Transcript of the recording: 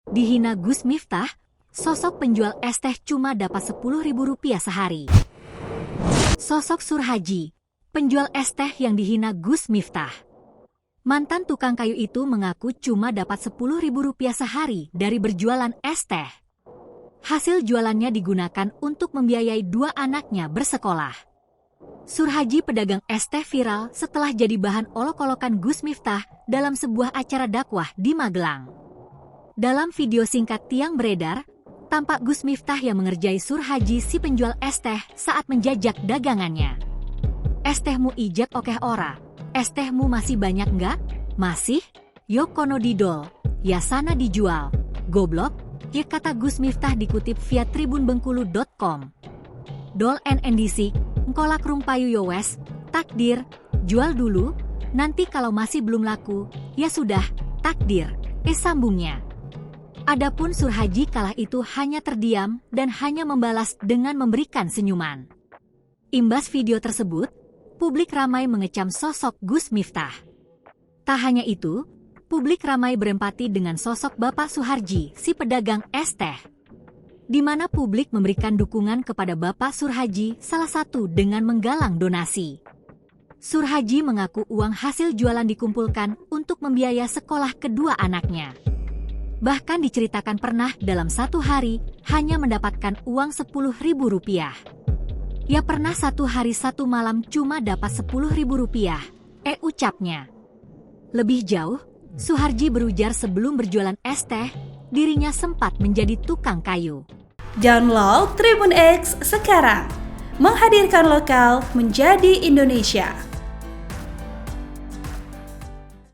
Dihina Gus Miftah, sosok penjual es teh cuma dapat Rp10.000 sehari. Sosok Surhaji, penjual es teh yang dihina Gus Miftah. Mantan tukang kayu itu mengaku cuma dapat Rp10.000 sehari dari berjualan es teh. Hasil jualannya digunakan untuk membiayai 2 anaknya bersekolah. Surhaji pedagang es teh viral setelah jadi bahan olok-olokan Gus Miftah dalam sebuah acara dakwah di Magelang. Dalam video singkat yang beredar, tampak Gus Miftah yang mengerjai Surhaji si penjual es teh saat menjajak dagangannya. Es tehmu ijak okeh ora? Es tehmu masih banyak nggak? Masih? Yok kono didol, ya sana dijual. Goblok, ya kata Gus Miftah dikutip via tribunbengkulu.com. Dol NNDC, ngkolak rumpayu yowes, takdir, jual dulu, nanti kalau masih belum laku, ya sudah, takdir, sambungnya. Adapun Surhaji kala itu hanya terdiam dan hanya membalas dengan memberikan senyuman. Imbas video tersebut, publik ramai mengecam sosok Gus Miftah. Tak hanya itu, publik ramai berempati dengan sosok Bapak Suharji, si pedagang es teh. Di mana publik memberikan dukungan kepada Bapak Surhaji, salah satu dengan menggalang donasi. Surhaji mengaku uang hasil jualan dikumpulkan untuk membiayai sekolah kedua anaknya. Bahkan diceritakan pernah dalam satu hari hanya mendapatkan uang Rp10.000. Ya pernah satu hari satu malam cuma dapat Rp10.000, ucapnya. Lebih jauh, Suharji berujar sebelum berjualan es teh, dirinya sempat menjadi tukang kayu. Download Tribun X sekarang, menghadirkan lokal menjadi Indonesia.